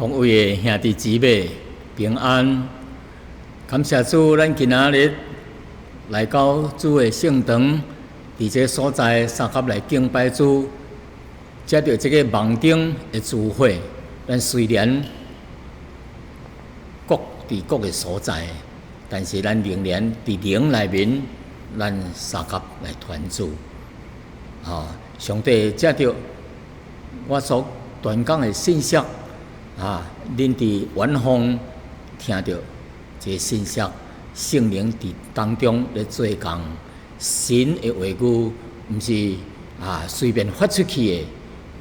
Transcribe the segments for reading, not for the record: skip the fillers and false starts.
各位兄弟姊妹平安，感谢主，咱今仔日来到主的圣堂，伫这所在三合来敬拜主，接到这个网顶的聚会。咱虽然各伫各个所在，但是咱仍然伫灵内面，咱三合来团聚。上帝接到我所传讲的信息。恁伫远方听到这信息，圣灵伫当中咧做工，神的话语毋是随便发出去的，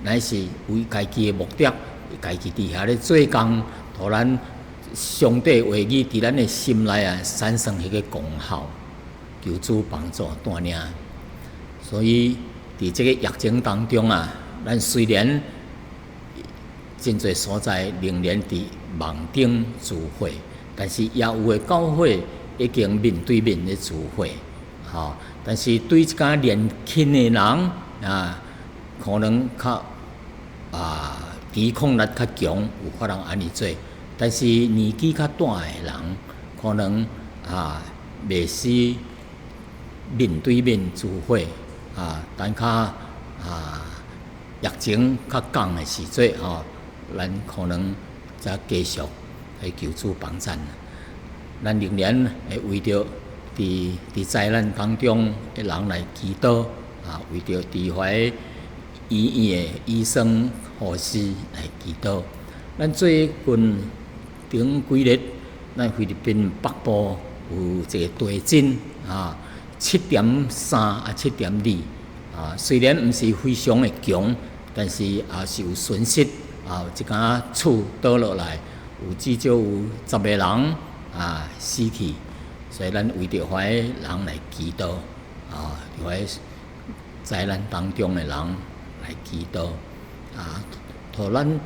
乃是为家己的目的，家己伫遐咧做工，互咱上帝话语伫咱的心内产生迄个功效，求主帮助带领。所以伫这个疫情当中咱虽然真侪所在仍然伫网顶聚会，但是也有的教会已经面对面的聚会，但是对即个年轻的人可能较抵抗力较强，有法通安尼做。但是年纪较大的人，可能袂使面对面聚会，等较疫情较降的时阵咱可能再继续来求主帮助。咱仍然会为着伫灾难当中的人来祈祷，为着伫怀医院的医生、护士来祈祷。咱最近顶几日，咱菲律宾北部有一个地震7.3 7.2虽然毋是非常的强，但是也是有损失。一间厝倒落来，有至少有10个人死去，所以咱为着遐人来祈祷，遐灾难当中的人来祈祷，互咱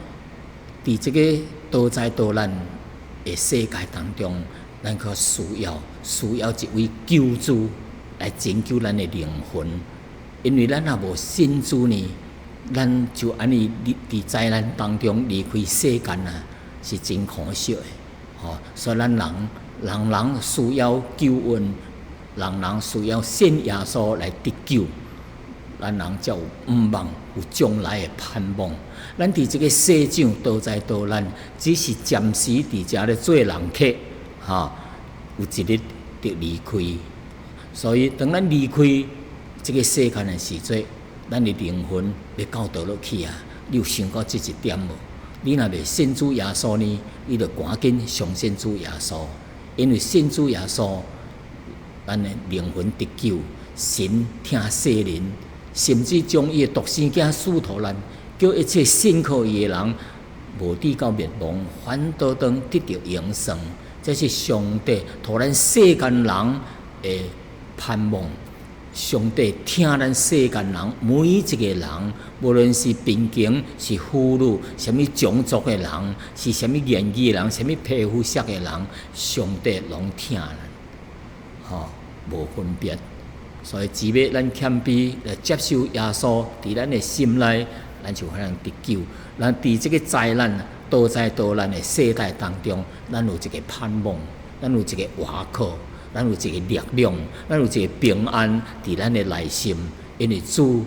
伫这个多灾多难的世界当中，咱可需要一位救主来拯救咱的灵魂，因为咱也无信主呢。咱就安尼伫灾难当中离开世间是真可惜的。所以咱人需要救恩，人需要信耶稣来得救，咱人才有希望，有将来的盼望。咱伫这个世上多灾多难，只是暂时伫遮咧做人客，有一日就离开。所以当咱离开这个世间的时阵，咱的灵魂要到倒落去你有想过这一点无？你若袂信主耶稣呢，你就赶紧相信主耶稣，因为信主耶稣，咱的灵魂得救，神听世人，甚至将伊的独生囝赐予咱，叫一切信靠伊的人，无至到灭亡，反倒当得到永生。这是上帝互咱世间人的盼望。上帝听咱世间人每一个人，无论是贫穷是富裕，什么种族的人，是什么言语的人，什么皮肤色的人，上帝拢听咱，无分别。所以只要咱谦卑来接受耶稣，伫咱的心内，咱就可能得救。咱伫这个灾难、多灾多难的世代当中，咱有一个盼望，咱有一个依靠。咱有一个力量，咱有一个平安伫咱的内心，因为主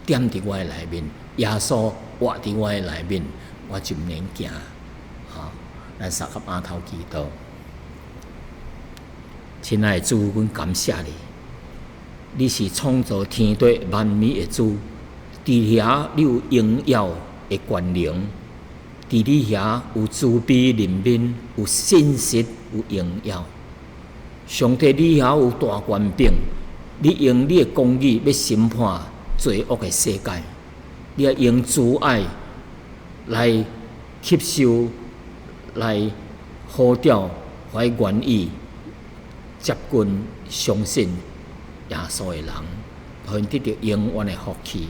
踮伫我的内面，耶稣活伫我的内面，我就毋免惊。咱三合阿头祈祷，亲爱的主，阮感谢你，你是创造天地万物的主，伫遐你有荣耀的权能，伫你遐有慈悲怜悯，有信实，有荣耀。上帝，你遐有大权柄，你用你的公义要审判罪恶的世界，你要用慈爱来吸收、来呼召、来愿意接近、相信耶稣的人，互因得到永远的福气。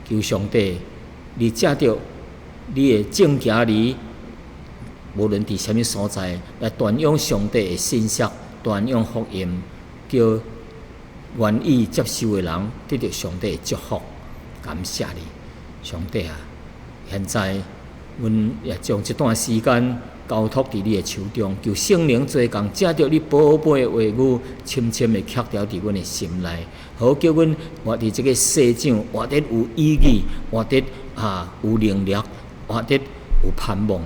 求上帝，你借着你的正行里，无论伫什么所在，来传扬上帝的信息。传扬福音，叫愿意接受的人得到上帝的祝福。感谢你，上帝现在阮也将这段时间交托伫你的手中，求圣灵做工，借着你宝贝的话语，深深的刻条伫阮的心内，好叫阮活伫这个世上，活得有意义，活得有能力，活得有盼望。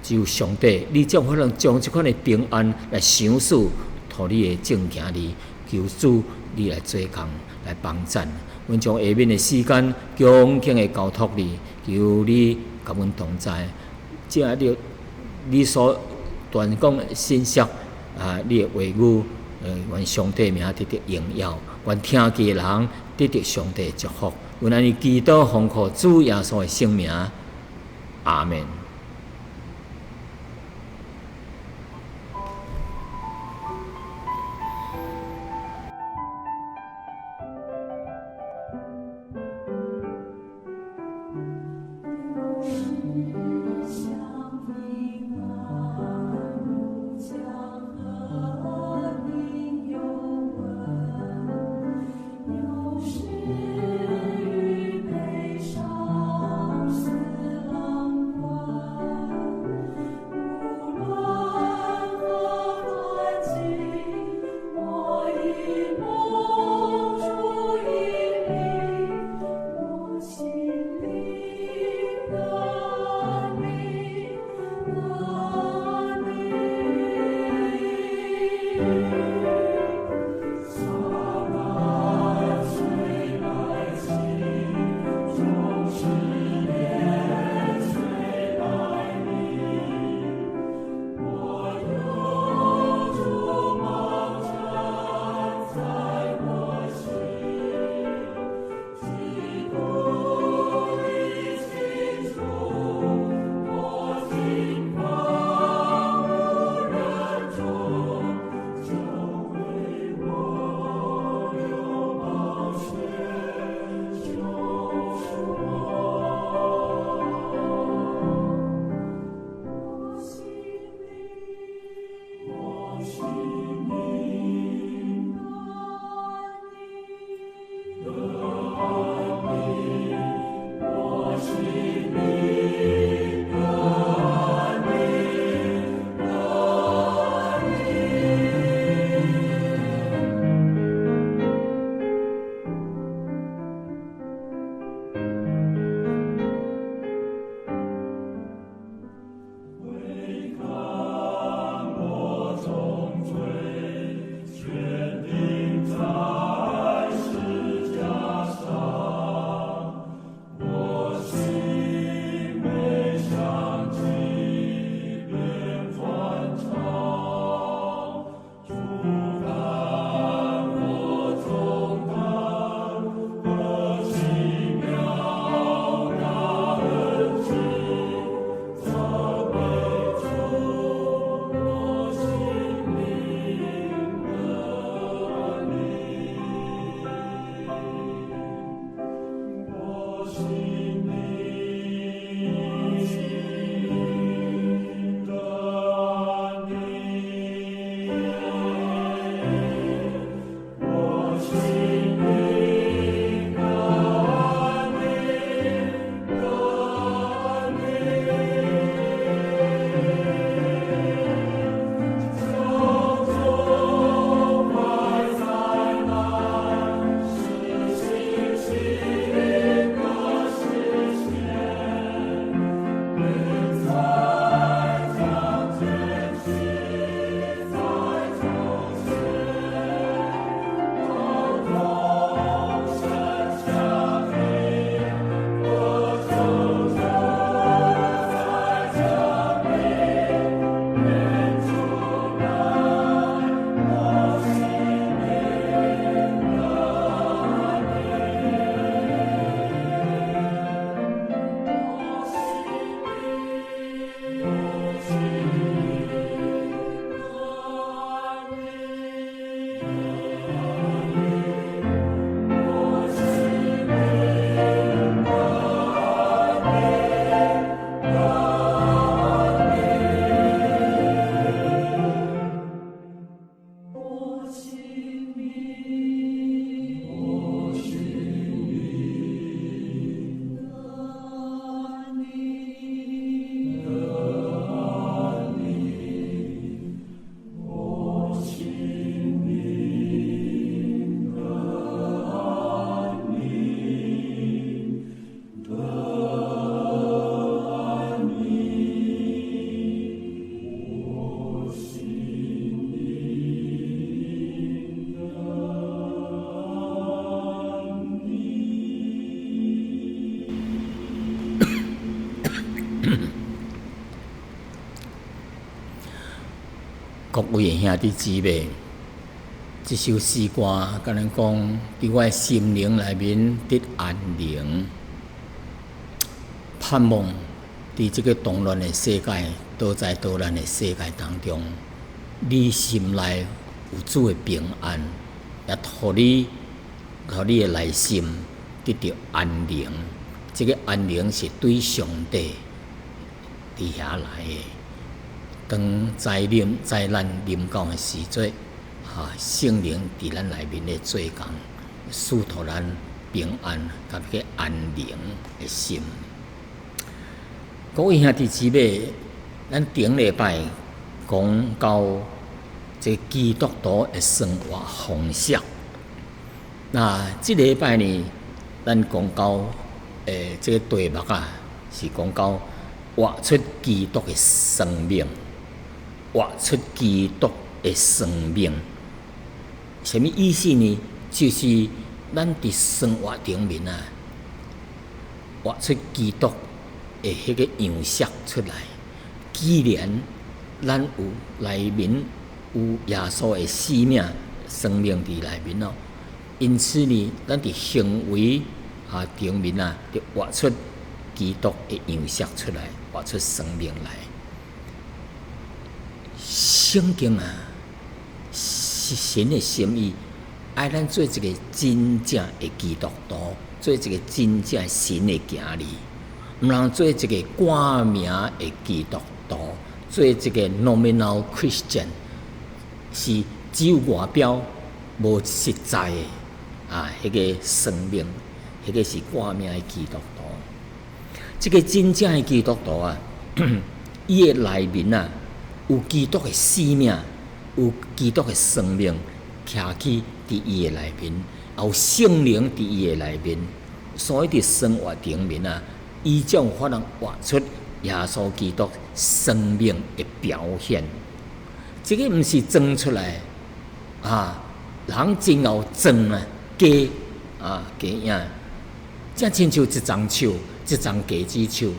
只有上帝，你才有可能将这款的平安来赏赐，互你的正行里，求主你来做工，来帮赞。阮将下面的时间恭敬的交托你，求你甲阮同在。借着你所传讲的信息你的话语，愿上帝名得到荣耀，愿听见的人得到上帝的祝福。阮安尼祈祷奉靠主耶稣的圣名，阿门。悲伤似浪花。各位兄弟姊妹，这首诗歌甲咱讲，伫我心灵内面得安宁，盼望伫这个动乱的世界，倒在倒乱的世界当中，你心内有主的平安，也互你的内心得到安宁。这个安宁是对上帝伫遐来的。当灾难临到的时阵，圣灵伫咱内面的做工，赐予咱平安甲个安宁的心。各位兄弟姊妹，咱顶礼拜讲到这基督徒的生活方式，那这礼拜呢，咱讲到这个题目是讲到活出基督的生命。活出基督的生命，什么意思呢？就是咱伫生活顶面活出基督的迄个样式出来。既然咱有内面有耶稣的生生命伫内面因此呢，咱伫行为顶面就活出基督的样式出来，活出生命来。圣经是神的心意，爱咱做一个真正的基督徒，做一个真正神的儿女，毋通做一个挂名的基督徒，做一个 nominal Christian， 是只有外表无实在的迄个生命，迄个是挂名的基督徒。这个真正的基督徒伊的内面有基督的生命，有基督的生命，徛起伫伊的内面，也有圣灵伫伊的内面，所以伫生活顶面伊才有法通活出耶稣基督生命的表现。这个毋是装出来人真有装假影，这亲像一张手，一张假子手，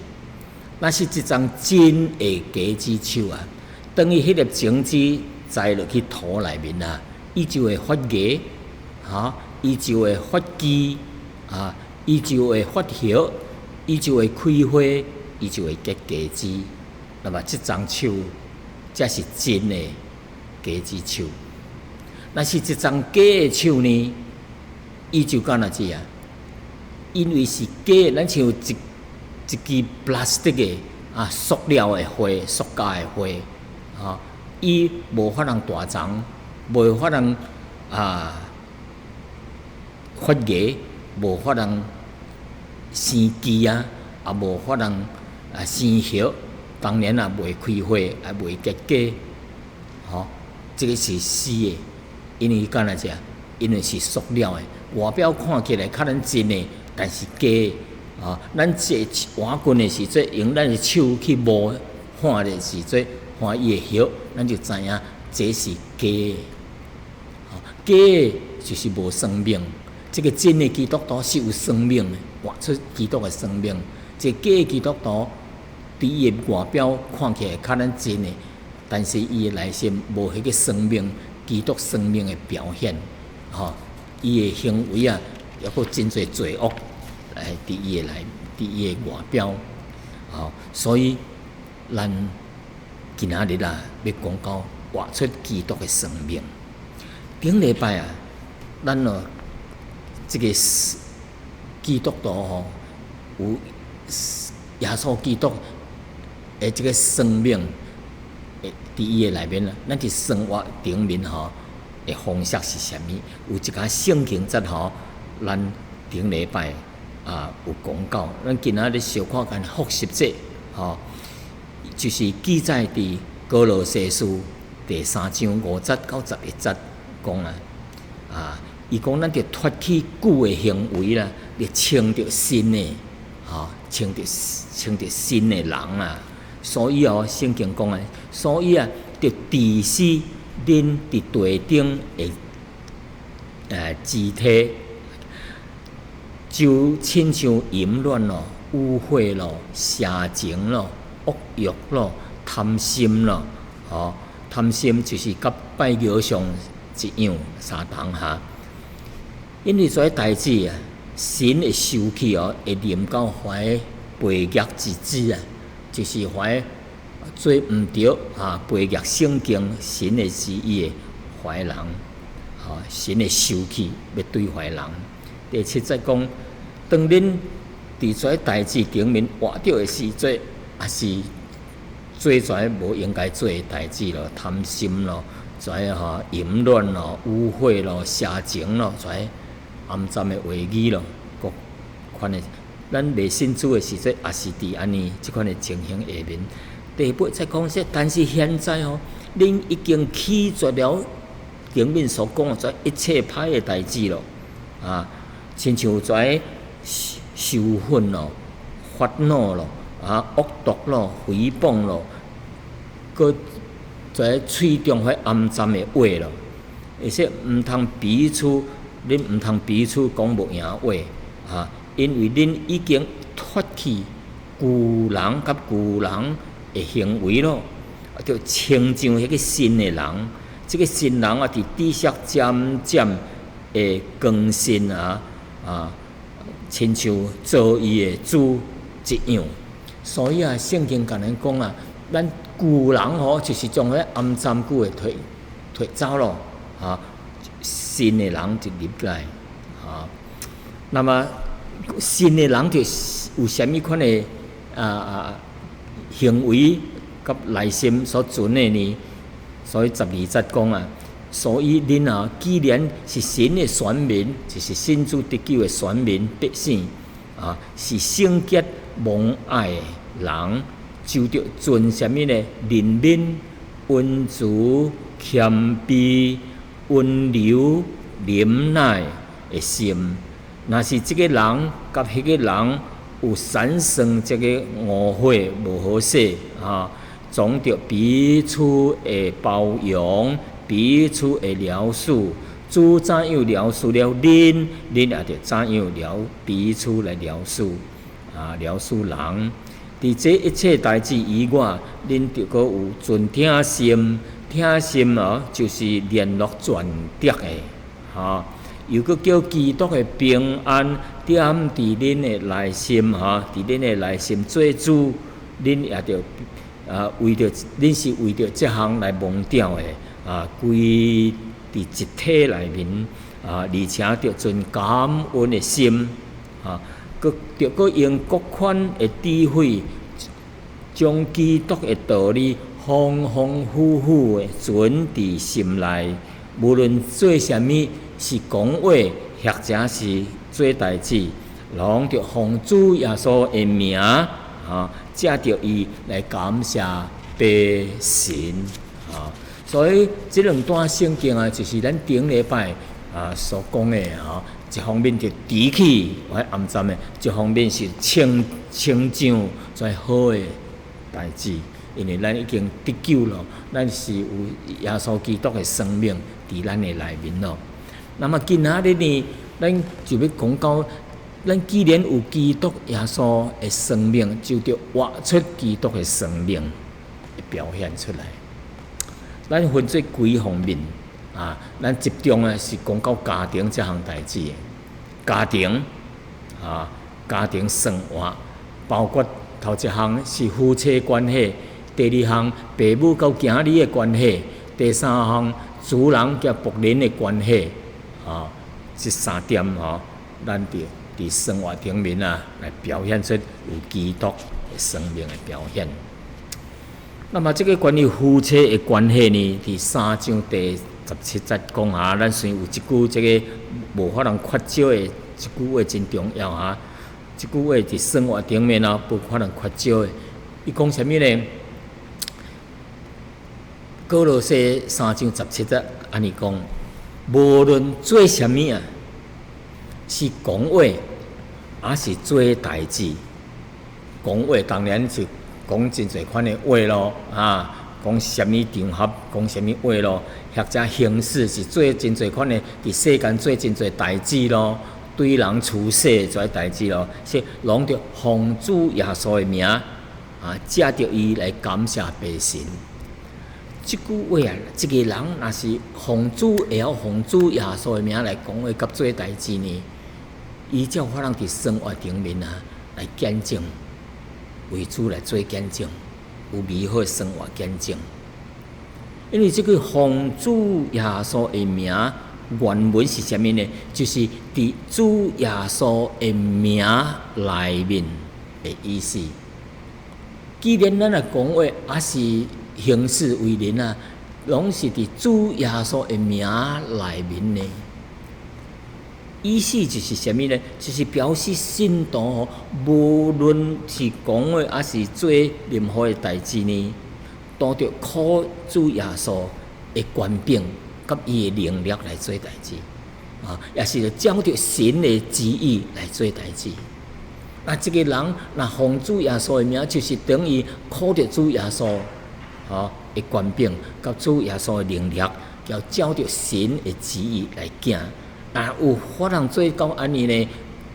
那是一张真的假子手当伊迄粒种子栽落去土内面伊就会发芽，伊就会发枝，伊就会发叶，伊就会开花，伊就会结果子。那么这张手才是真的果子手。那是一张假的手呢，伊就干哪子因为是假，咱像一支 plastic 的塑料的花，塑胶的花。伊无法通大长，无法通发芽，无法通生枝也无法通生叶，当然袂开花，也袂结果。这个是死的，因为干哪只？因为是塑料的，外表看起来较咱真的，但是假的。咱这换棍的时阵，用咱的手去摸看的时阵。看伊的叶，咱就知影这是假的。假的就是无生命。这个真的基督徒是有生命的，活出基督的生命。这假的基督徒，伫伊的外表看起来较咱真的，但是伊的内心无迄个生命，基督生命的表现。伊的行为也佫真侪罪恶，伫伊的外表。所以咱今仔日要讲到活出基督的生命。顶礼拜咱这个基督徒有耶稣基督的这个生命伫伊的内面咱伫生活顶面的方式是啥物？有一间圣经节咱顶礼拜有讲到，咱今仔日小看间复习者就是记载伫歌罗西书第3章5节到11节讲伊讲咱着脱去旧的行为啦，着穿着新的，穿着新的人所以圣经讲所以着治死恁伫地顶的肢体，就亲像淫乱污秽邪情恶欲贪心贪心就是甲拜偶像一样相同哈。因为这代志啊，神会生气哦，会临到怀背逆之子啊，就是怀做毋对啊，背逆圣经神的旨意的怀人，神会生气要对怀人。第七节讲，当恁伫这代志顶面活着的时阵，也是做跩无应该做的代志咯，贪心咯，淫乱咯，污秽咯，邪情咯，暗藏的话语咯，各款的，咱未信主的时阵，也是伫安尼即款的情形下面。第八再讲说，但是现在恁已经弃绝了前面所讲的一切歹的代志咯，亲像受愤咯、发怒咯、恶毒咯、诽谤咯，搁喙中迄暗藏的话咯，而且毋通彼此。恁毋通彼此讲无赢话，因为恁已经脱去旧人甲旧人的行为咯，就亲像迄个新的人，即个新人伫知识渐渐会更新亲像做伊的主一样。所以圣经甲咱讲咱旧人就是将迄暗藏久的退走咯，新的人就入来，那么新的人就有啥物款的行为甲内心所存的呢？所以12节讲所以恁既然是神的选民，就是信主得救的选民百姓是圣洁蒙爱的人，就着存啥物呢？怜悯、温慈、谦卑、温柔、忍耐的心。若是这个人甲迄个人有产生这个误会无好势总着彼此的包容，彼此的饶恕。主怎样饶恕了恁，恁也着怎样彼此来饶恕饶恕人。伫这一切代志以外，恁着阁有存听心。听心就是联络全德的又阁叫基督的平安点伫恁的内心伫恁的内心做主，恁也着为着恁是为着这项来蒙掉的归伫一体内面而且着存感恩的心阁用各款的智慧，将基督的道理丰丰富富的存伫心内，无论做啥物，是讲话，或者是做代志，拢着奉主耶稣的名借着伊来感谢百姓所以这两段圣经就是咱顶礼拜所讲的一方面就提起暗藏的，一方面是成就最好的代志。因为咱已经得救了，咱是有耶稣基督的生命伫咱的内面咯。那么今仔日呢，咱就要讲到，咱既然有基督耶稣的生命，就要活出基督的生命，表现出来。咱分做几方面咱集中是讲到家庭这项代志，家庭家庭生活，包括头一项是夫妻关系。第二项，父母到囝儿的关系；第三项，主人甲仆人的关系。这三点咱着伫生活顶面来表现出有基督的生命的表现。那么这个关于夫妻的关系呢，伫3章第17节讲咱虽有一句这个无法通缺少的一句话真重要这句话伫生活顶面无法通缺少的。伊讲啥物呢？歌罗西3章17节安尼讲，无论做啥物是讲话，还是做代志。讲话当然是讲真侪款的话咯，讲啥物场合，讲啥物话咯，或者形式是做真侪款的，伫世间做真侪代志咯，对人处事做代志咯，是拢着奉主耶稣的名借着伊来感谢百姓。即句话啊，一个人若是奉主会晓奉主耶稣的名来讲话，甲做代志呢，伊才有法通伫生活顶面啊来见证，为主来做见证，有美好的生活见证。因为这个奉主耶稣的名，原文是啥物呢？就是伫主耶稣的名内面的意思。既然咱来讲话，也是行事为人啊，拢是伫主耶稣的名内面呢。意思就是啥物呢？就是表示信徒无论是讲话，还是做任何的代志呢，都着靠主耶稣的权柄，甲伊的能力来做代志啊，也是照着神的旨意来做代志。那这个人若奉主耶稣的名，就是等于靠着主耶稣的权柄，甲主耶稣的能力，要照着神的旨意来行。那有法通做到安尼呢？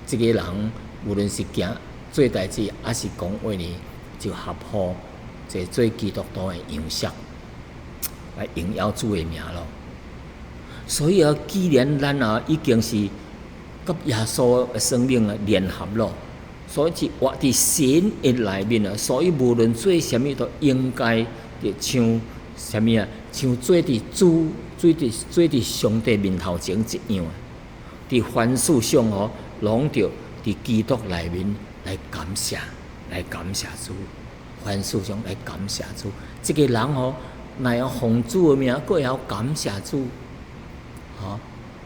这个人无论是行做代志，还是讲话呢，就合乎这做基督徒的样式，来荣耀主的名咯。所以既然咱已经是甲耶稣的生命联合咯，所以是活伫神的内面啊。所以无论做啥物，都应该就像啥物啊，像做伫主、做伫上帝面头前一样。伫凡事上拢着伫基督内面来感谢主，凡事上来感谢主。这个人若会奉主的名，佫会晓感谢主，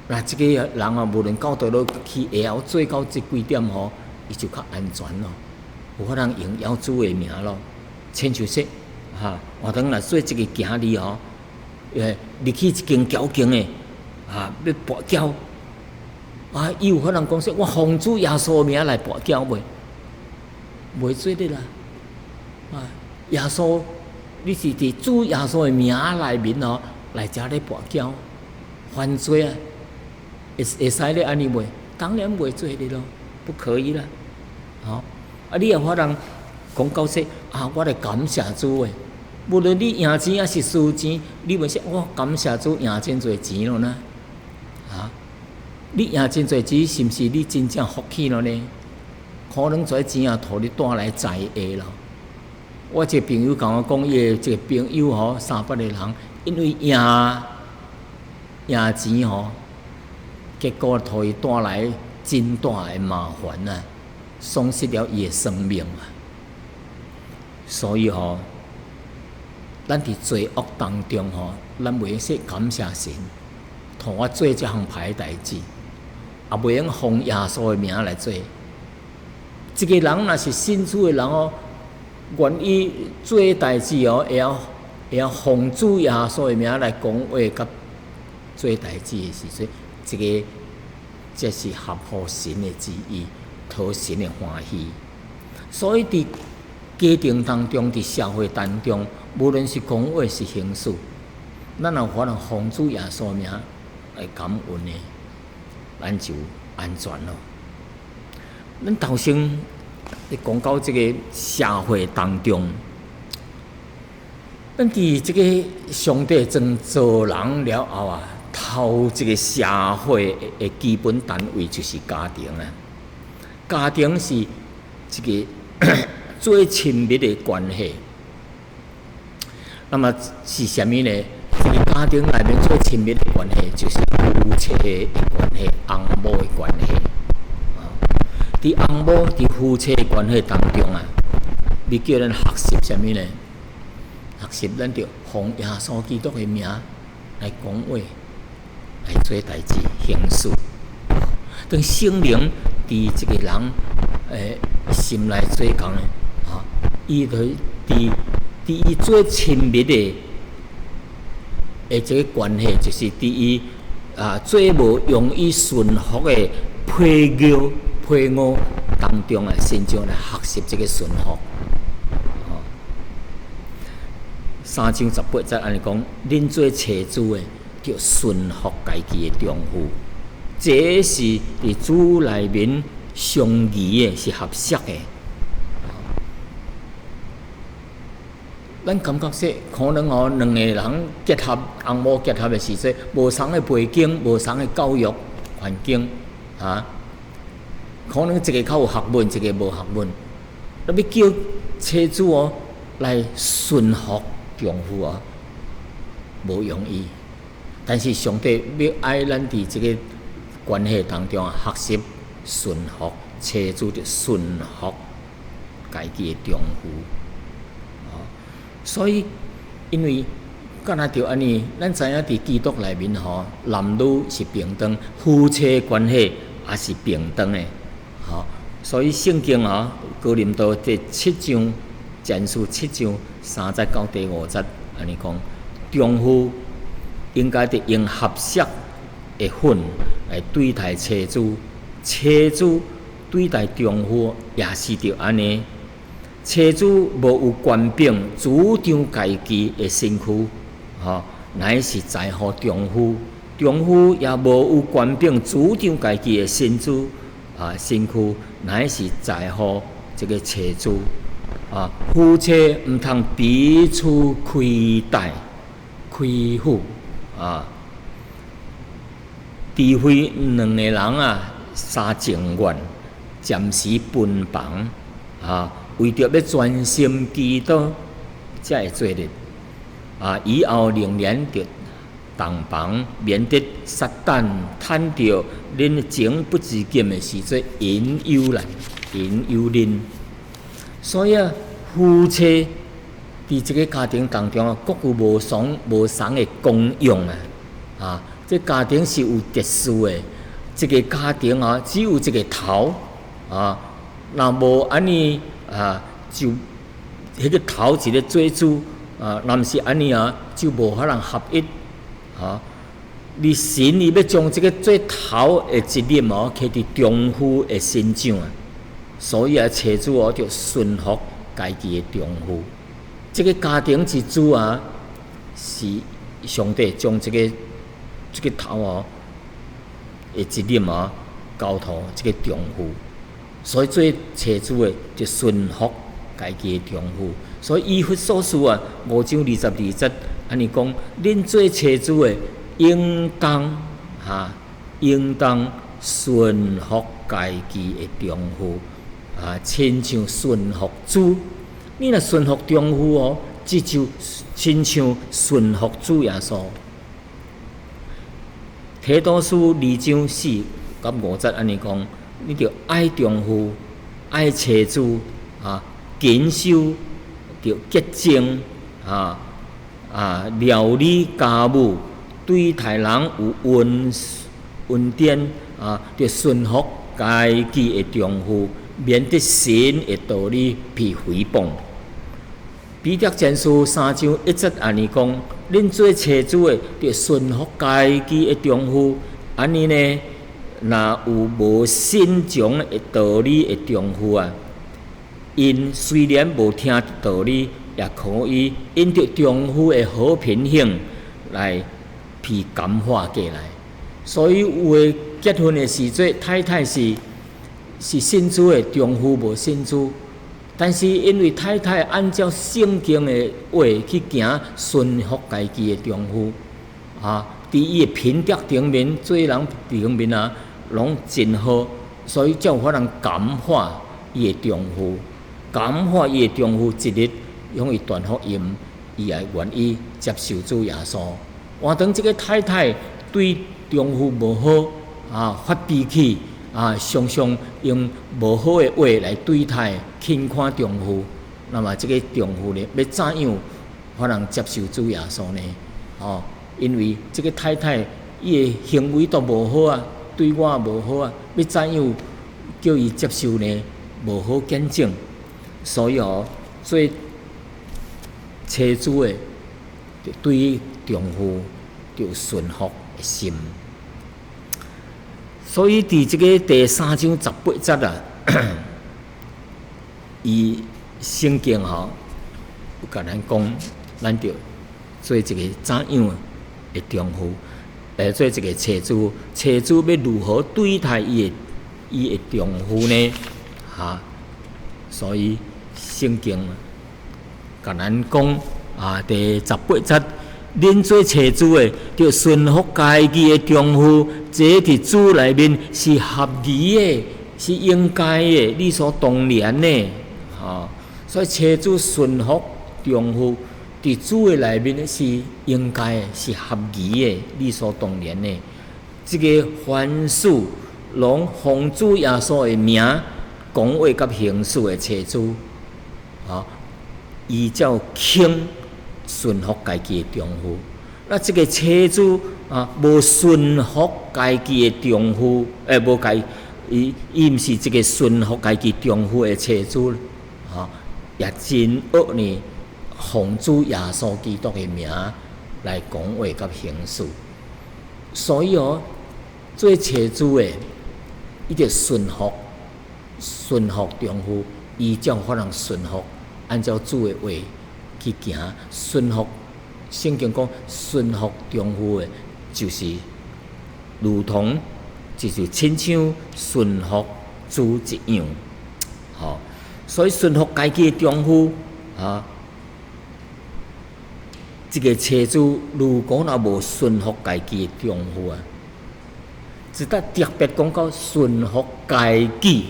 那这个人无论到倒落去，会晓做到这几点伊就较安全咯，有法通荣耀主的名咯。亲像说换当来做这个行李入去一间交警的要跋筊。伊有可能讲说，我奉主耶稣的名来跋筊袂做得啦。耶稣，你是伫主耶稣的名内面来遮咧跋筊，犯罪会使咧安尼袂？当然袂做得咯，不可以啦。你有法通讲到说我来感谢主诶，无论你赢钱还是输钱，你袂说我感谢主赢真侪钱咯呢？你赢真侪钱，是毋是你真正福气了呢？可能这钱互你带来财下咯。我一个朋友甲我讲，伊一个朋友300个人，因为赢钱结果互伊带来真大的麻烦啊，丧失了伊的生命啊。所以咱伫罪恶当中咱袂说感谢神，互我做这项歹代志。也袂用奉耶稣的名来做。一个人若是信主的人愿意做代志会晓奉主耶稣的名来讲话，甲做代志的时阵，这是合乎神的旨意，讨神的欢喜。所以伫家庭当中，伫社会当中，无论是讲话是行事，咱有法通奉主耶稣的名来感恩的。咱就安全咯。咱头先讲到这个社会当中，咱伫这个上帝真造人了后头这个社会的基本单位就是家庭啊。家庭是一个最亲密的关系。那么是啥物呢？这个家庭内面最亲密的关系，就是夫妻的关系、翁某的关系。伫翁某、伫夫妻的关系当中你叫咱学习啥物呢？学习咱着奉耶稣基督的名来讲话，来做代志、行事。当圣灵伫这个人心内做工伊就伫伊最亲密的这个关系，就是伫伊最无容易顺服的配偶当中身上来学习这个顺服。3章18节安尼讲，恁做妻子的，叫顺服家己的丈夫，这是伫主内面相宜的，是合适的。咱感觉说，可能两个人结合，翁某结合的时阵，无同的背景，无同的教育环境，可能一个较有学问，一个无学问，那要叫妻子来顺服丈夫无容易。但是上帝要爱咱伫这个关系当中学习顺服，妻子就顺服家己的丈夫。所以，因为敢若着安尼，咱知影伫基督内面男女是平等，夫妻关系也是平等的。所以圣经哥林多第7章，前书7章3节到第5节，安尼讲，丈夫应该得用合适的份来对待妻子，妻子对待丈夫也是着安尼。妻子无有权柄主张家己的身躯，乃是在乎丈夫；丈夫也无有权柄主张家己的身躯，乃是在乎这个妻子。夫妻毋通彼此亏待、亏负除非两个人三情愿，暂时分房为着要专心祈祷，才会做的。以后仍然着同房，免得撒旦趁着恁情不自禁的时阵引诱恁。所以夫妻伫这个家庭当中各有无同的功用这家庭是有特殊的，这个家庭只有这个头若无安尼就迄个头一个做主若毋是安尼就无法通合一你神伊要将这个做头的责任摕伫丈夫的身上所以妻子就顺服家己的丈夫。这个家庭之主是上帝将这个头的责任交托这个丈夫。所以做妻子的就顺服家己的丈夫。所以以弗所书5章22节安尼讲，恁做妻子的应当顺服家己的丈夫亲像顺服主。你若顺服丈夫这就亲像顺服主耶稣。提多书2章4到5节安尼讲，你着爱丈夫，爱妻子谨守着洁净料理家务，对待人有恩典着顺服家己的丈夫，免得神的道理被诽谤。彼得前书3章1节安尼讲，恁做妻子的着顺服家己的丈夫，安尼呢，若有无信从的道理的丈夫因虽然无听道理，也可以因着丈夫的好品性来被感化过来。所以有的结婚的时阵，太太是信主的，丈夫无信主。但是因为太太按照圣经的话去行，顺服家己的丈夫伫伊的品德顶面，做人顶面拢真好，所以才有法通感化伊的丈夫，感化伊的丈夫一日向伊传福音，伊也愿意接受主耶稣。换当这个太太对丈夫无好发脾气常常用无好的话来对待轻看丈夫，那么这个丈夫呢，要怎样才能接受主耶稣呢？因为这个太太伊的行为都无好对我无好要怎样叫伊接受呢？无好见证，所以做妻子的对丈夫就顺服的心。所以伫这个第3章18节伊圣经有甲咱讲，咱着做一个怎样的丈夫，做一个妻子，妻子要如何对待伊的丈夫呢？所以圣经甲咱讲第18节，恁做妻子的，要顺服家己的丈夫，这伫主内面是合宜的，是应该的，理所当然的。所以妻子顺服丈夫，伫主的内面是应该的，是合宜的，理所当然的。这个凡事拢奉主耶稣的名讲话甲行事的妻子，依照轻顺服家己的丈夫。那这个妻子无顺服家己的丈夫，无伊毋是这个顺服家己丈夫的妻子，也真恶呢，奉主耶稣基督的名来讲话甲行事。所以做妻子的，伊着顺服丈夫，依照法人顺服，按照主的话去行。顺服，圣经讲顺服丈夫的，就是如同就是亲像顺服主一样。所以顺服家己的丈夫这个妻子如果若无顺服家己的丈夫只得特别讲到顺服家己。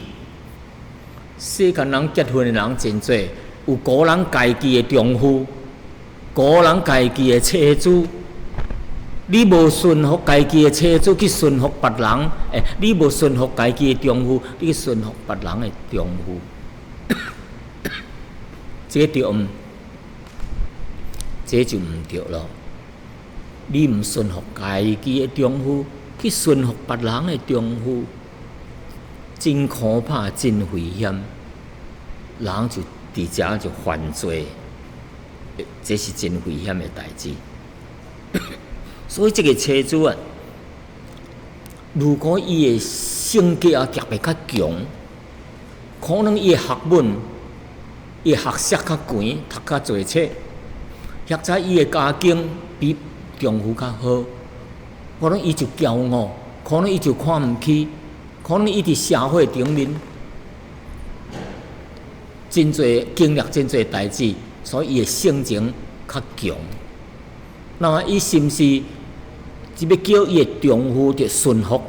世间人结婚的人真多，有个人家己的丈夫，个人家己的妻子。你无顺服家己的妻子去顺服别人，你无顺服家己的丈夫，你去顺服别人的丈夫，这就毋对咯。你毋顺服家己的丈夫，去顺服别人的丈夫，真可怕，真危险。人就伫遮就犯罪，这是真危险的代志。所以这个妻子如果伊的性格特别较强，可能伊的学问、伊的学识较悬，读较侪册，或者伊的家境比丈夫较好，可能伊就骄傲，可能伊就看毋起，可能伊伫社会顶面真侪经历真侪代志，所以伊的性情较强。那么伊是毋是只要叫伊的丈夫着顺服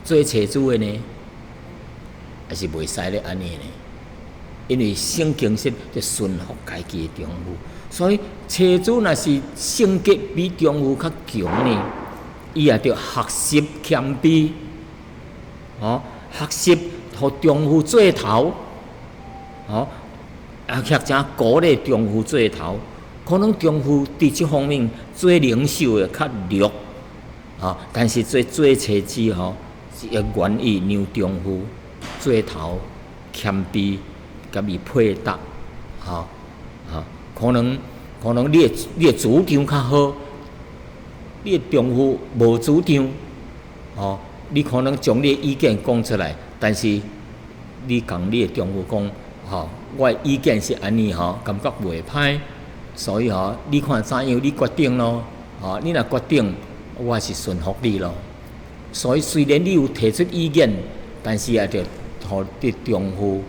做妻子的呢？还是袂使咧安尼呢？因为圣经说着顺服家己的丈夫，所以妻子若是性格比丈夫较强呢，伊也着学习谦卑，学习互丈夫做头，或者鼓励丈夫做头。可能丈夫伫这方面做领袖的较弱，但是做妻子是要愿意让丈夫做头，谦卑，甲伊配搭，可能你的主张较好，你的丈夫无主张，你可能将你的意见讲出来，但是你共你的丈夫讲，我的意见是安尼，感觉袂歹。所以你看怎样，你决定咯。你若决定，我是顺服你咯。所以虽然你有提出意见，但是也着互你丈夫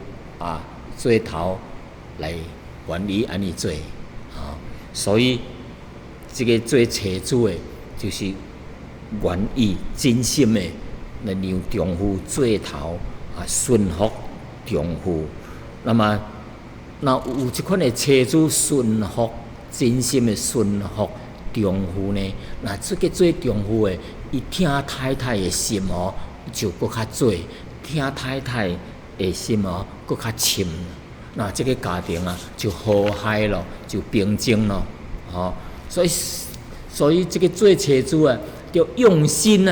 做头来愿意安尼做。所以这个做妻子的，就是愿意真心的来让丈夫做头，顺服丈夫。那么有这款的妻子顺服，真心的顺服丈夫呢？那这个做丈夫的，伊听太太的心就搁较做，听太太的心搁较深。那这个家庭就和谐了，就平静了。所以这个做妻子要用心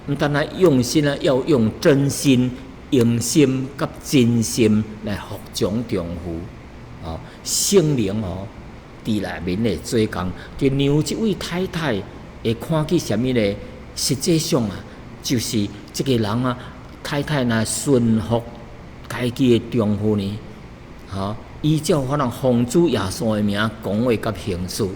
毋单单用心要用真心、用心甲真心来服从丈夫。圣灵伫内面的做工，就让这位太太会看见什么呢？实际上就是这个人太太若顺服家己的丈夫呢，依照法人奉主耶稣的名讲话甲行事，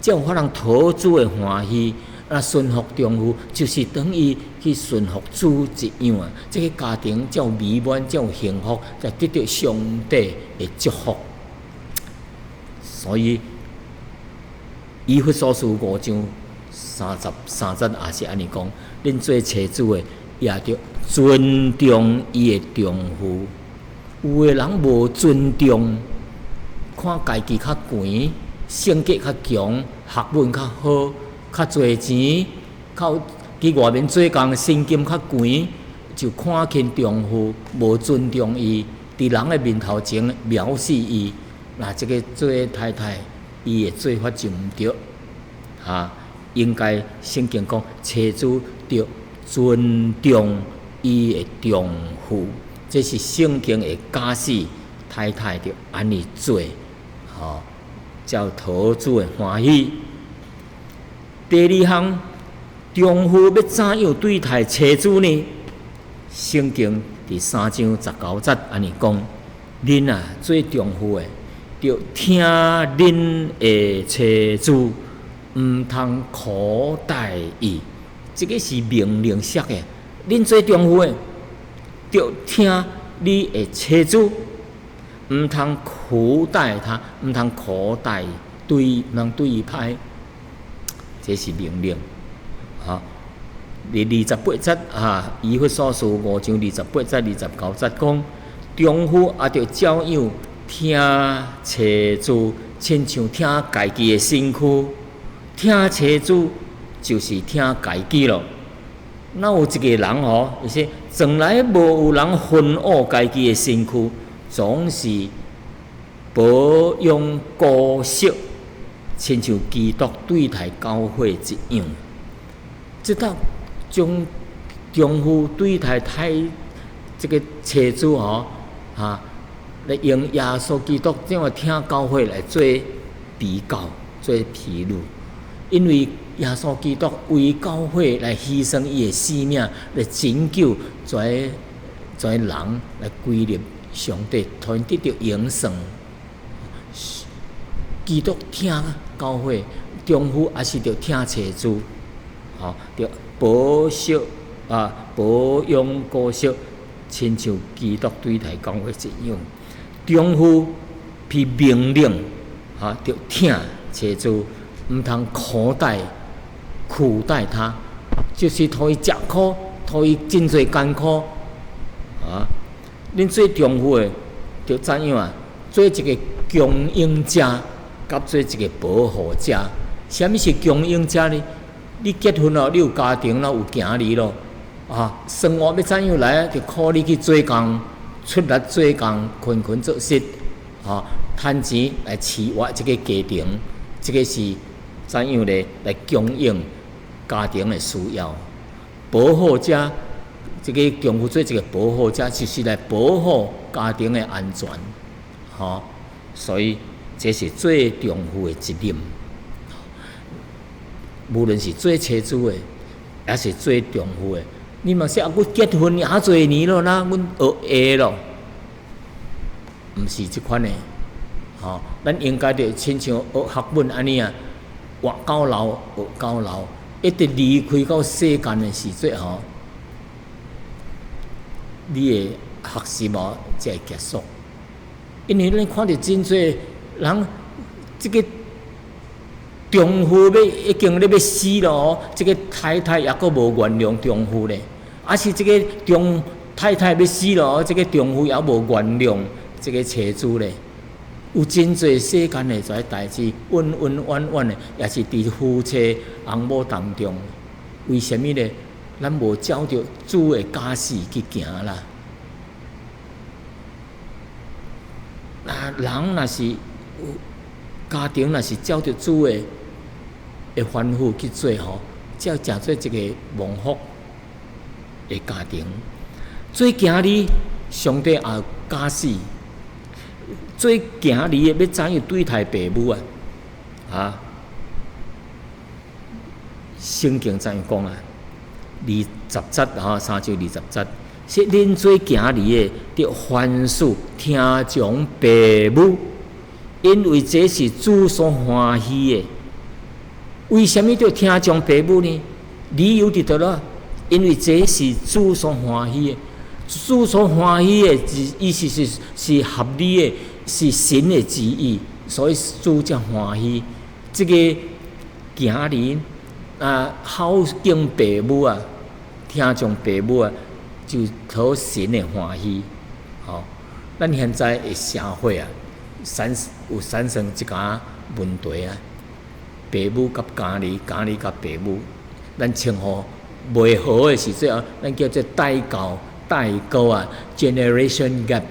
这样法人讨主的欢喜。顺服丈夫就是等于去顺服主一样这个家庭才有美满，才有幸福，才得到上帝的祝福。所以以弗所书5章30节也是安尼讲，恁做妻子的也着尊重伊的丈夫。有的人无尊重，看家己较悬，性格较强，学问较好，较侪钱，去外面做工，薪金较悬，就看轻丈夫，无尊重伊，伫人的面头前藐视伊。那这个做太太，伊的做法就毋对，应该圣经讲，妻子着尊重伊的丈夫，这是圣经的假使，太太着安尼做，照讨主的欢喜。第二项，丈夫要怎样对待妻子呢？圣经第3章19节安尼讲：恁做丈夫的，着听恁的妻子，毋通苦待伊。这个是命令式的。恁做丈夫的，着听你的妻子，毋通苦待他，毋通苦待伊，毋通对伊歹。这是命令。第28节以弗所书5章28节、29节讲，丈夫也着照样听妻子，亲像听家己的身躯。听妻子就是听家己咯。那有一个人而且从来无有人分恶家己的身躯，总是保养顾惜，亲像基督对待教会一样。即当将丈夫对待这个妻子来用耶稣基督这样听教会来做比较、做比喻，因为耶稣基督为教会来牺牲伊的生命，来拯救全人来归入上帝，突然得到永生。基督听教会，丈夫也是着听妻子，着保守保养顾惜，亲像基督对待教会一样。丈夫被命令着听妻子，毋通苦待他，就是互伊吃苦，互伊真侪艰苦。恁做丈夫的着怎样做一个供应者，甲做一个保护者。什么是供应者呢？你结婚了，你有家庭了，有囝儿咯，生活要怎样来就靠你去做工，出力做工，勤做事，趁钱来饲活这个家庭，这个是怎样咧来供应家庭的需要？保护者，这个丈夫做一个保护者，就是来保护家庭的安全，所以这是做丈夫的责任。无论是做妻子的，还是做丈夫的，你嘛说我结婚也侪年咯，那阮学咯，毋是即款的。咱应该着亲像学学问安尼活到老，学到老，一直离开到世间的时阵你的学习才会结束。因为咱看到真侪人，这个丈夫已经要死了这个太太也阁无原谅丈夫咧，是这个太太要死了这个丈夫也无原谅这个妻子咧。有真侪世间的这些代志，恩恩怨怨的，也是伫夫妻翁某当中。为什么呢？咱无照着主的假使去行啦。人若是家庭，若是照着主的吩咐去做才会成做一个蒙福的家庭。做行李，上帝也假使。做行李的要怎样对待父母圣经怎样讲20节3章20节，说恁做行李的，着凡事听从父母，因为这是主所欢喜的。为什么着听从父母呢？理由伫倒啦，因为这是主所欢喜的。主所欢喜的意思是合理的，是神的旨意。所以主才欢喜。这个行儿孝敬爸母啊，听从爸母啊，就讨神的欢喜。咱现在的社会啊，有产生一寡问题啊，爸母甲家儿，家儿甲爸母，咱称呼袂好的时阵啊，咱叫做代沟啊 ，generation gap。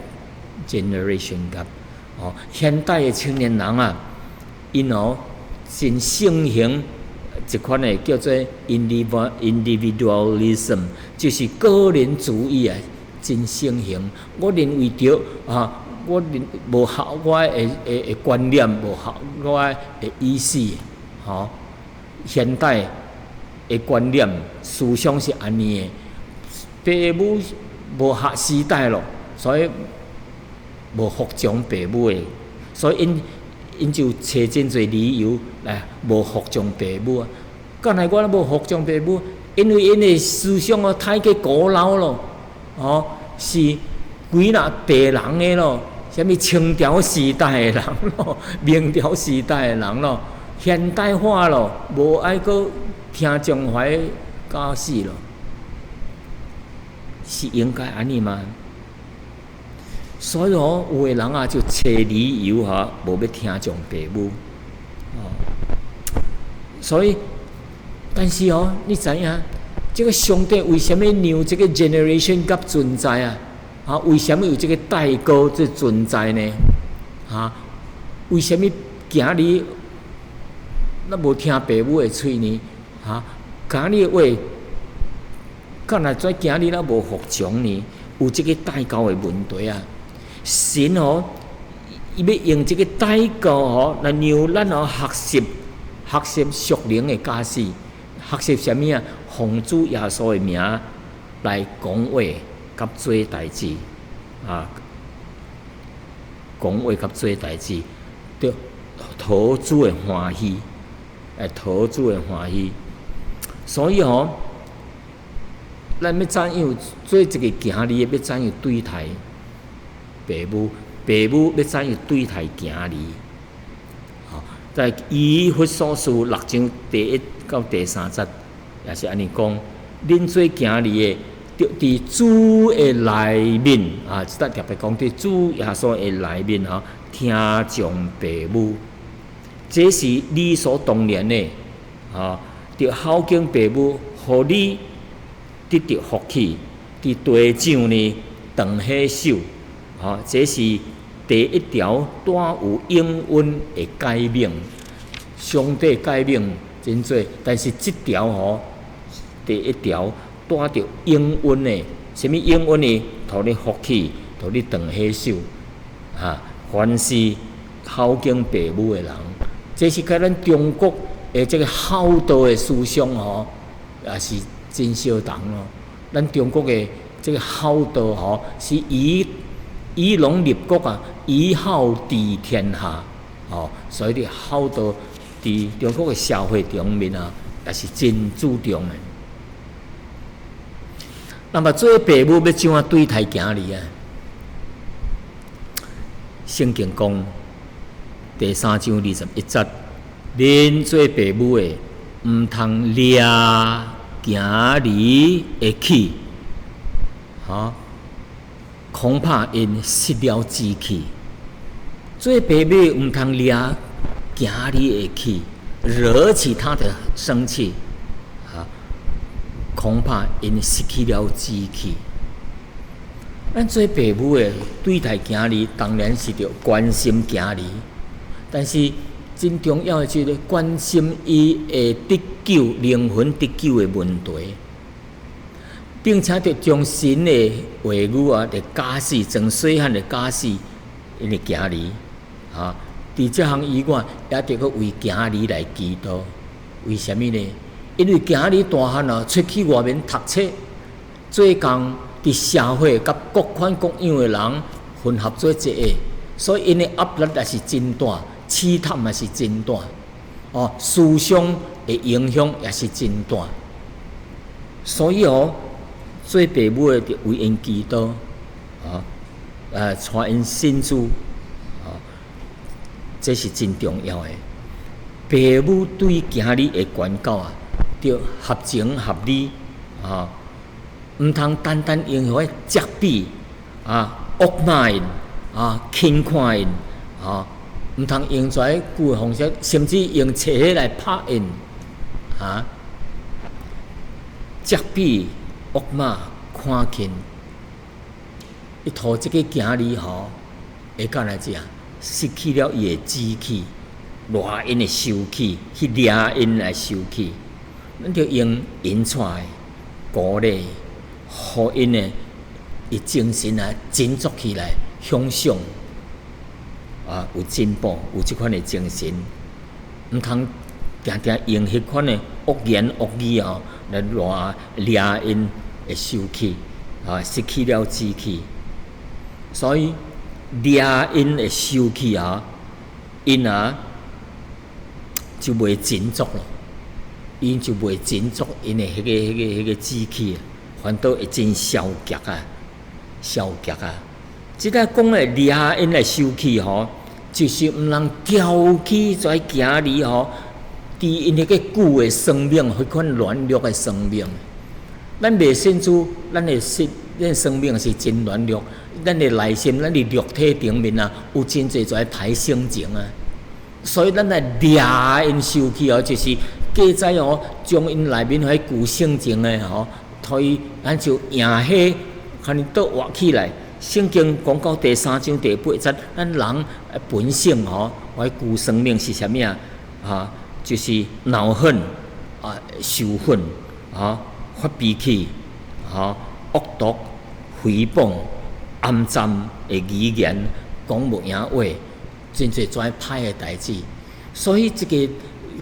现代的青年人啊，因真盛行一款的叫做 individualism， 就是个人主义啊，真盛行。我认为着我无合我的观念，无合我的意思，现代的观念思想是安尼的，爸母无合时代咯，所以无服从爸母的，所以因就找真侪理由来无服从爸母啊。干来我无服从爸母，因为因的思想太过古老咯，是几若白人的咯，什么清朝时代的人咯，明朝时代的人咯，现代化咯，无爱搁听从怀教示咯，是应该安尼吗？所以有的人啊，就找理由无要听从爸母，所以，但是你知影，这个上帝为什么让这个 generation gap 存在啊？为什么有这个代沟这存在呢？为什么今日咱无听爸母的嘴呢？今日的话，干那在今日咱无服从呢？有这个代沟的问题啊！神伊要用这个代沟来让咱学习属灵的假使，学习什么啊？奉主耶稣的名来讲话，甲做代志讲话甲做代志，对讨主的欢喜，讨主的欢喜。所以咱要怎样做一个行李，要怎样对待爸母，爸母要怎样对待行李？在以弗所书6章第1到第3节，也是安尼讲，恁做行李的，就伫主的内面即搭特别讲伫主耶稣的内面听从爸母，这是理所当然的着孝敬爸母，互你得到福气，伫地上呢长起手，这是第一条带有应允的诫命。上帝诫命真多，但是这条第一条带着应允的，什么应允呢？互你福气，互你长起手凡是孝敬爸母的人，这是甲咱中国的这个孝道的思想也是真相同咯。咱中国的这个孝道是以农立国以孝治天下所以的孝道伫中国的社会中面也是真注重的。那么做爸母要怎样对待囝儿啊？圣经讲第3章21节，恁做爸母的，毋通掠囝儿的气，恐怕因失了志气。做爸母毋通掠囝儿的气，惹起他的生气，恐怕因失去了志气。咱做爸母的对待囝儿，当然是着关心囝儿，但是真重要的就是关心伊的得救、灵魂得救的问题，并且着将神的话语来假使，从细汉的假使因的囝儿伫这项以外，也得个为囝儿来祈祷。为什么呢？因为囝儿大汉出去外面读册、做工，伫社会甲各款各样的人混合做一个，所以因的压力也是真大，试探也是真大，思想的影响也是真大。所以做爸母的着为因祈祷，带因信主。这是真重要的。父母对囝儿的管教啊，要合情合理啊，毋通单单用迄责备啊、恶骂因啊、轻看因啊，毋通用跩句方式，甚至用车来拍因啊，责备、恶骂、看轻，伊图即个囝儿吼，会干来讲，失去了伊的志气。赖因的受气，去掠因来受气，咱就用因出来鼓励，互因的伊精神啊振作起来，向上啊有进步，有即款的精神，毋通定定用迄款的恶言恶语哦来掠因的受气啊，失去了志气，所以掠因的受气啊，因啊。就袂振作咯，因就袂振作，因的迄个志气，反倒会真消极啊，消极啊！即个讲的掠因来受气吼，就是毋通挑起跩囝儿吼，伫因迄个旧的生命，迄款软弱的生命。咱袂显出咱的生命是真软弱，咱的内心，咱的肉体顶面啊，有真侪歹性情啊。所以咱来掠因受气哦，就是加在哦，将因内面迄旧性情的吼，推咱就赢迄，看你倒活起来。圣经讲到第3章第8节，咱人本性吼，迄旧生命是啥物啊？啊，就是恼恨啊、仇恨啊、发脾气啊、恶毒、诽谤、暗赞的语言，讲无赢话。真侪跩歹诶代志，所以即个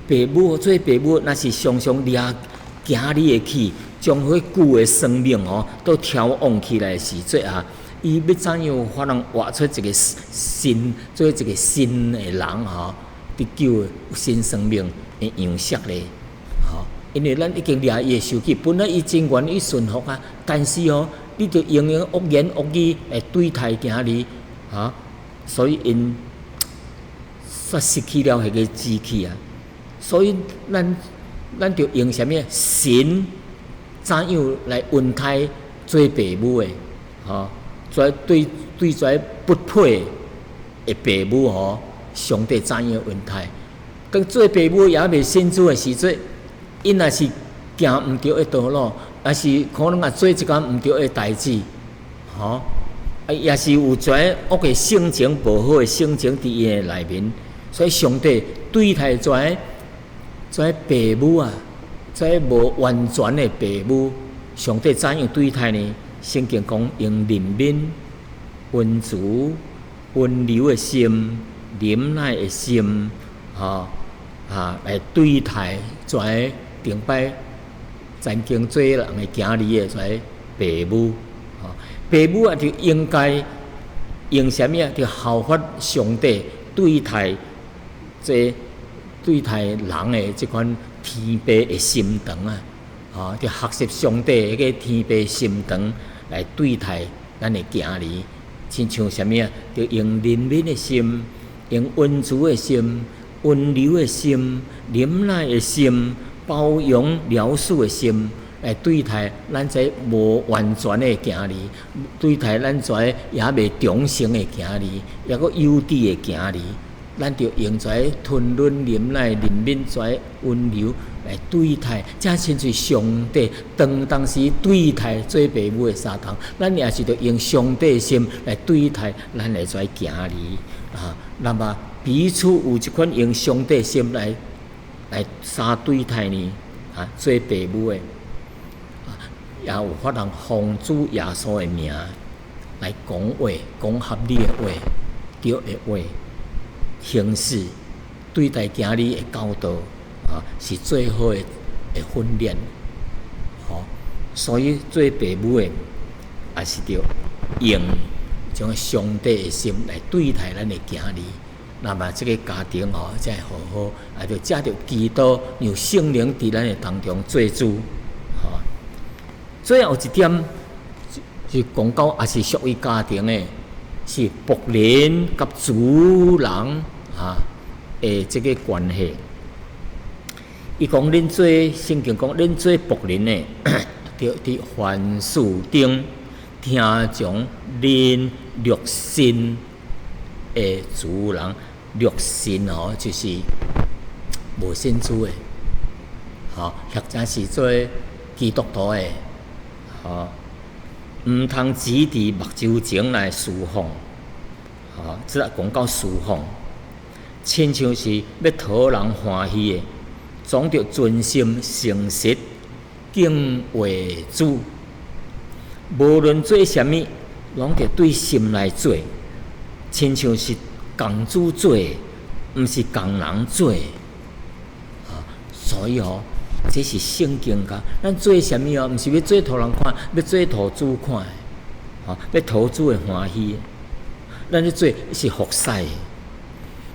父母做父母，若是常常掠囝儿诶气，将迄旧诶生命吼都调旺起来时阵啊，伊要怎样有法通活出一个新，做一个新诶人吼，得救新生命诶样式咧，吼，因为咱已经掠伊诶受气，本来伊真愿意顺服啊，但是吼，你着用恶言恶语来对待囝儿，哈，所以因。煞失去了迄个志气啊，所以咱就用啥物神怎样来恩待做父母的，吼，对跩不配的父母吼，上帝怎样恩待？当做父母也未信主的时阵，因若是行毋对的道路，也是可能做一件毋对的代志，吼，也是有跩恶的性情、无好的性情伫伊的内面。所以上帝对待跩父母啊，跩无完全的父母，上帝怎样对待呢？圣经讲用怜悯、温慈、温柔的心、忍耐的心，来对待跩顶摆曾经做人的囝儿的跩父母，父母啊就应该用啥物啊？就效法上帝对待。对待人的即款天父的心肠啊，就学习上帝迄个天父的心肠来对待咱的囝儿，亲像啥物啊？就用怜悯的心，用温慈的心、温柔的心、忍耐的心、包容饶恕的心来对待咱这无完全的囝儿，对待咱这也未忠诚的囝儿，也个幼稚的囝儿。咱就用跩吞忍、忍耐、怜悯、温柔来对待，这亲像上帝当时对待做父母的相同，咱也是着用上帝的心来对待咱的跩囝儿啊。那么彼此有一款用上帝的心来相对待呢啊，做父母的也有法通奉主耶稣的名来讲话，讲合理的话，对的话。行事对待囝儿的教导啊，是最好的训练，吼。所以做父母的也是着用将上帝的心来对待咱的囝儿，那么这个家庭吼才会好好，也着借着基督让圣灵伫咱的当中做主，吼。最后一点是讲到也是属于家庭的，是仆人甲主人。的这个关系。伊讲恁做圣经讲恁做仆人的，着伫凡事顶听从恁热心的主人。热心哦，就是无信主的，或者是做基督徒的，毋通只伫目睭前来侍奉，即个讲到侍奉，亲像是要讨人欢喜的，总着专心诚实敬畏主，无论做啥物，拢着对心来做，亲像是共主做，毋是共人做，所以这是圣经讲，咱做啥物毋是要做互人看，要做互主看的，要讨主的欢喜。咱咧做是服侍的，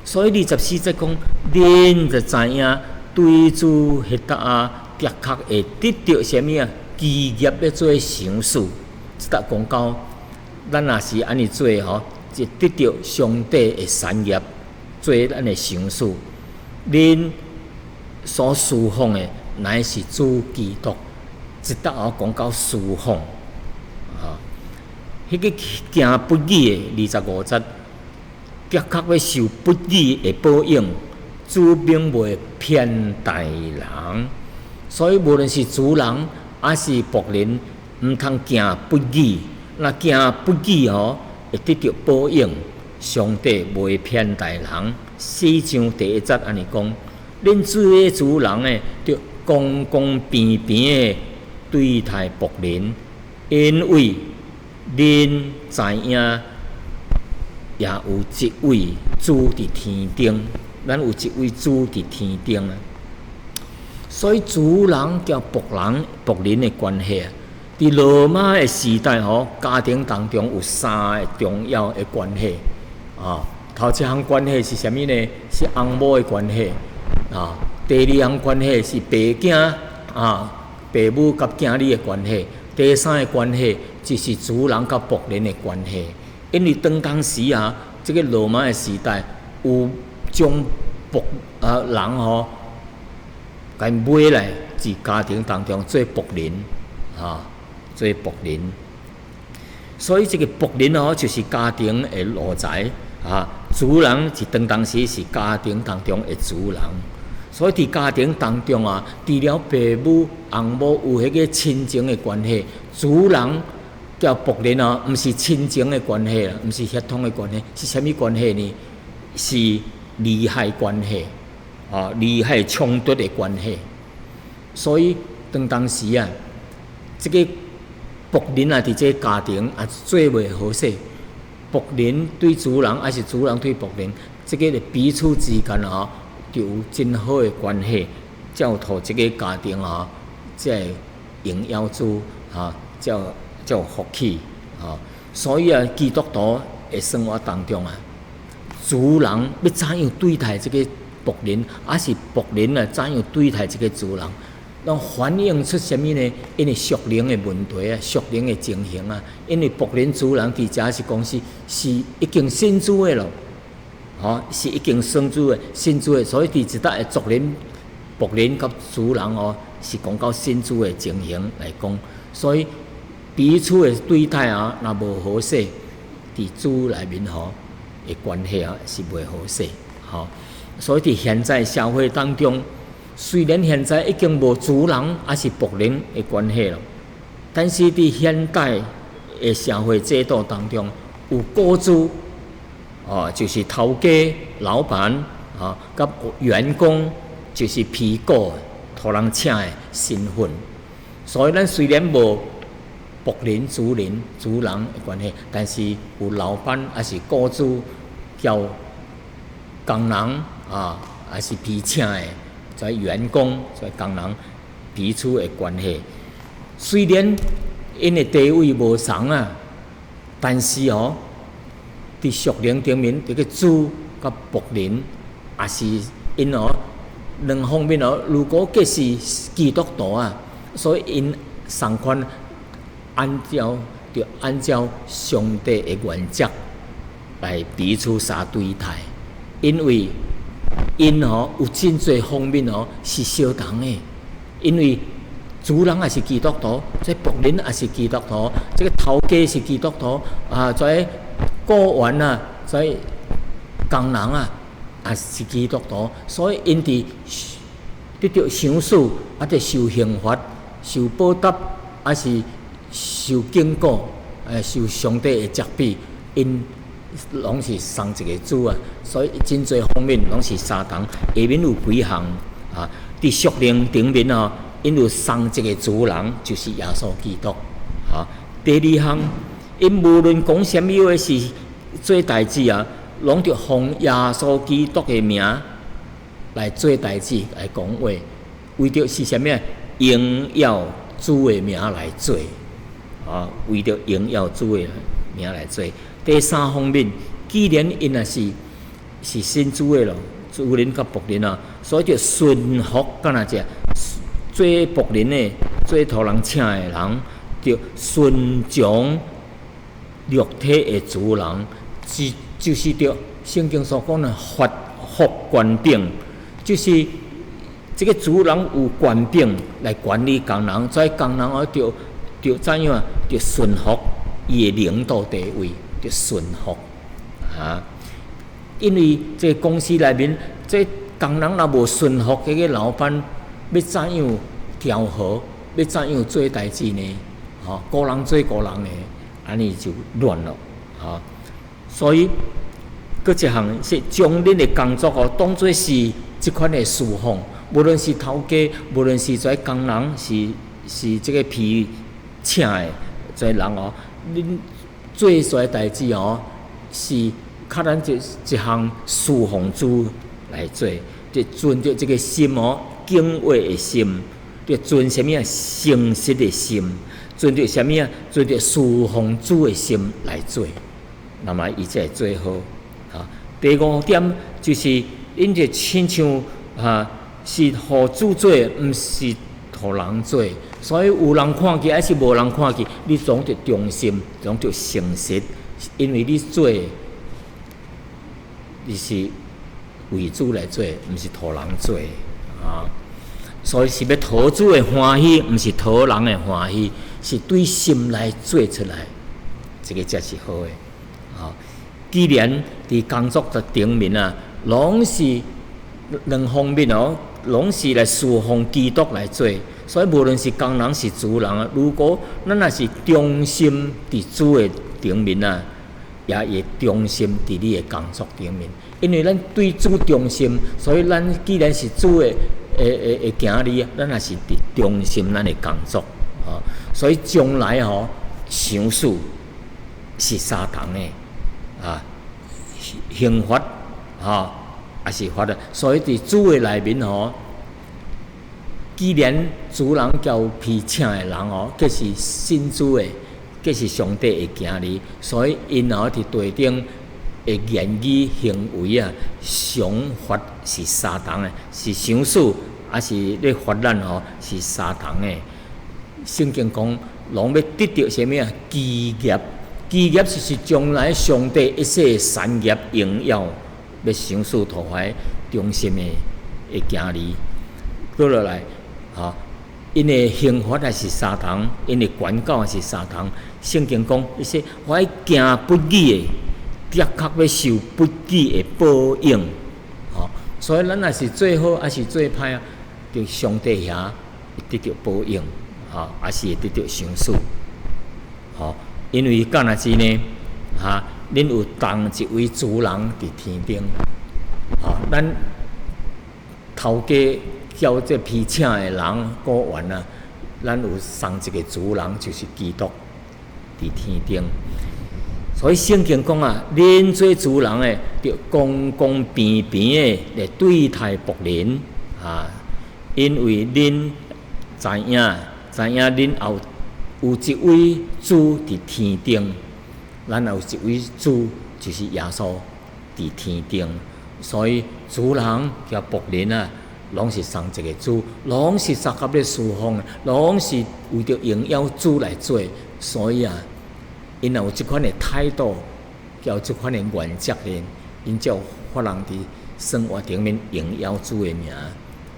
所以24节讲，恁就知影对主迄搭的确会得到啥物基业要做成事。即搭讲到，咱若是安尼做就得到上帝的产业，做咱的成事。恁所侍奉的乃是主基督，一搭讲到侍奉，迄个行不义的25节，的确要受不义的报应。主并袂偏待人，所以无论是主人还是仆人，毋通行不义。若行不义会得到报应。上帝袂偏待人。4章第1节安尼讲，恁主的主人呢，着公公平平的对待仆人，因为恁知影也有一位主伫天顶，咱有一位主伫天顶啊。所以主人甲仆人的关系伫罗马的时代家庭当中有3个重要的关系头一项关系是啥物呢？是翁某的关系第2项关系是爸囝爸母甲囝儿的关系，第3个关系就是主人甲仆人的关系。因为当时这个罗马的时代有将人甲买来自家庭当中做仆人做仆人。所以这个仆人就是家庭的奴才主人是当时是家庭当中的主人。所以伫家庭当中除了爸母翁某有迄个亲情的关系，主人甲仆人毋是亲情的关系啦，毋是血统的关系，是啥物关系呢？是利害关系利害冲突的关系。所以当时这个仆人伫这个家庭做袂好势，仆人对主人还是主人对仆人，这个彼此之间就有真好的关系，才有互这个家庭才会荣耀主才有福气所以基督徒的生活当中主人要怎样对待这个仆人，还是仆人怎样对待这个主人，拢反映出什么呢？因为属灵的问题属灵的情形因为仆人主人伫遮是讲是已经信主的咯是已经信主的，所以伫一搭的族人仆人甲主人是讲到信主的情形来讲，所以彼此的对待若无好势，伫主内面的关系是袂好势所以伫现在社会当中，虽然现在已经无主人还是仆人的关系了，但是伫现代的社会制度当中，有雇主就是头家、老板甲员工就是批雇互人请的身份。所以咱虽然无仆人、主人的关系，但是有老板还是雇主叫工人还是批请的，在员工在工人彼此的关系。虽然因的地位无同但是伫属灵顶面，这个主甲仆人也是因两方面如果皆是基督徒所以因双款按照上帝的原则来彼此相对待。因为因有真侪方面是相同的，因为主人也是基督徒，这仆人也是基督徒，这个头家是基督徒啊，这雇员啊，这工人啊，也是基督徒，所以因伫得到赏赐，啊，得受刑罚、受报答，啊是受警告，受上帝的责备，因拢是送一个主啊，所以真侪方面拢是相同。下面有几项啊，伫属灵顶面因有送一个主人，就是耶稣基督。啊，第二项，因无论讲什么话是做代志啊，拢着奉耶稣基督的名来做代志来讲话，为着是什么？荣耀主的名来做。啊，为着荣耀主的名来做。第三方面，既然因也是信主的咯，主人甲仆人啊，所以就顺服干那只。做仆人的，做头人请的人，就顺从肉体的主人，就是着圣经所讲的发服权柄，就是这个主人有权柄来管理工人，在工人就怎样啊？就顺服伊的领导地位，就顺服啊。因为这公司内面，这工人若无顺服这个老板。要怎样调和？要怎样做代志呢？个人做个人的，安尼就乱了。所以，搁一项是将恁的工作当作是这款的侍奉，无论是头家，无论是在工人，是这个批请的这人恁做所代志是较咱一项侍奉主来做，就存着这个心敬畏的心，就存什么啊？诚实的心，存着什么啊？存着侍奉主的心来做，那么伊才会做好。第五点就是因着亲像是互主做，毋是互人做，所以有人看见还是无人看见，你总着忠心，总着诚实，因为你做，你是为主来做，毋是互人做啊。所以是要讨主的欢喜，毋是讨人的欢喜，是对心来做出来，这个才是好的。既然伫工作的顶面拢是两方面拢是来侍奉基督来做，所以无论是工人是主人如果咱也是忠心伫主的顶面也会忠心伫你的工作顶面，因为咱对主忠心，所以咱既然是主的。会行哩，咱也是伫忠心咱的工作所以将来赏赐是相同的刑罚也是罚的，所以伫主的内面既然主人交批请的人皆是信主的，皆是上帝会行哩，所以因伫地顶的言语行为赏罚是相同的，是赏赐。还是咧发咱是相同的。圣经讲，拢要得到什么啊？基业，基业就是将来上帝一切产业荣耀，要赏赐托怀忠心的行哩。过落来因的刑罚也是相同，因的管教也是相同。圣经讲，一些我行不义的，的确要受不义的报应。所以咱也是最好，还是最歹就上帝遐得到报应，还是会得到赏赐，因为干若是呢，恁有当一位主人伫天顶，咱头家叫这批请的人雇员咱有送一个主人，就是基督伫天顶。所以圣经讲恁做主人的，要公公平平的来对待仆人因为恁知影恁后有一位主伫天顶，咱有一位主就是耶稣伫天顶，所以主人甲仆人拢是送一个主，拢是三合咧侍奉，拢是为着荣耀主来做，所以因有即款的态度，有即款的原则因才有法人伫生活顶面荣耀主的名，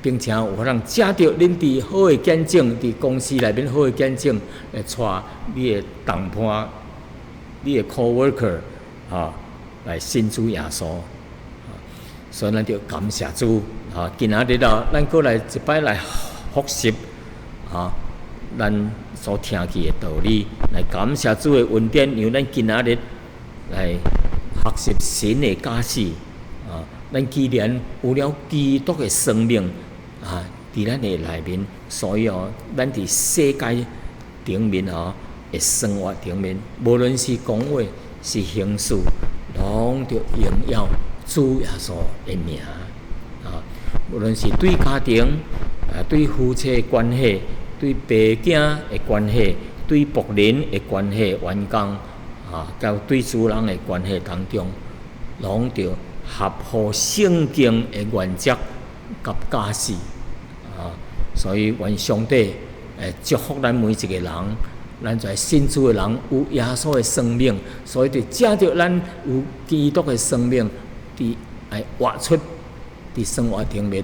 并且有法通借着恁伫好的见证，伫公司内面好的见证，来带你的同伴、你的 coworker 来信主耶稣。所以咱就感谢主今仔日咱过来一摆来复习咱所听见的道理，来感谢主的恩典，让咱今仔日来学习神的启示咱既然有了基督的生命伫咱的内面，所以咱伫世界顶面的生活顶面，无论是讲话是行事，拢着荣耀主耶稣的名无论是对家庭对夫妻的关系，对爸囝的关系，对仆人的关系，员工到对主人的关系当中，拢着合乎圣经的原则甲假释所以愿上帝祝福咱每一个人，咱在信主的人有耶稣的生命，所以就借着咱有基督的生命，来活出伫生活顶面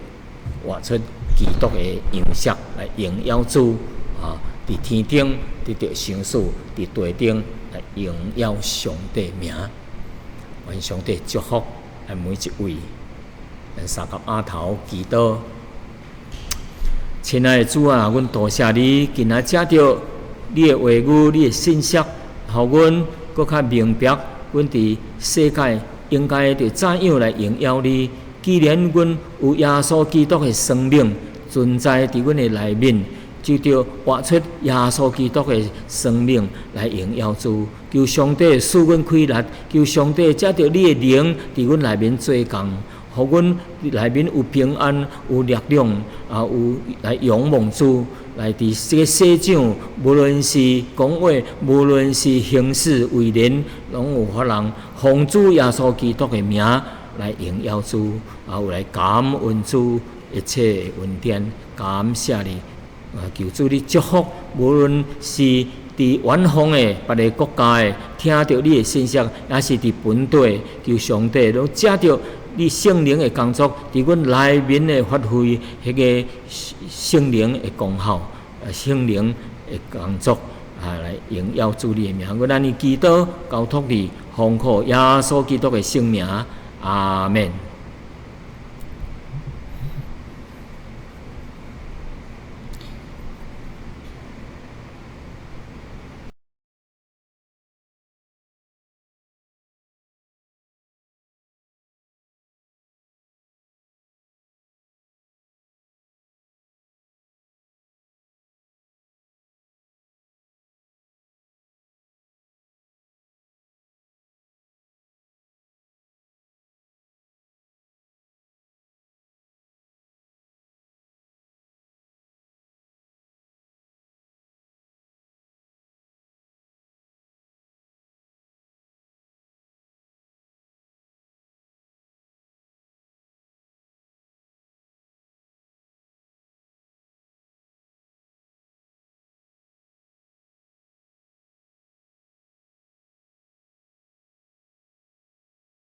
活出基督的样式，来荣耀主伫天顶得到成就，伫地顶来荣耀上帝名。愿上帝祝福咱每一位。咱三甲阿头祈祷，亲爱的主啊，阮多谢你，今仔借着你的话语、你的信息，互阮搁较明白，阮伫世界应该着怎样来荣耀你。既然阮有耶稣基督的生命存在伫阮的内面，就着活出耶稣基督的生命来荣耀主。求上帝赐阮开力，求上帝借着你的灵伫阮内面做工，互阮内面有平安、有力量有来仰望主，来伫这个世上，无论是讲话，无论是行事为人，拢有法通奉主耶稣基督的名来荣耀主，有来感恩主一切的恩典，感谢你求主你祝福，无论是伫远方的别个国家的，听到你的信息，也是伫本地，求上帝都借着你圣灵的工作，伫阮内面的发挥迄个圣灵的功效，圣灵的工作来荣耀主你的名。我咱的祈祷交托你，奉靠耶稣基督的圣名，阿门。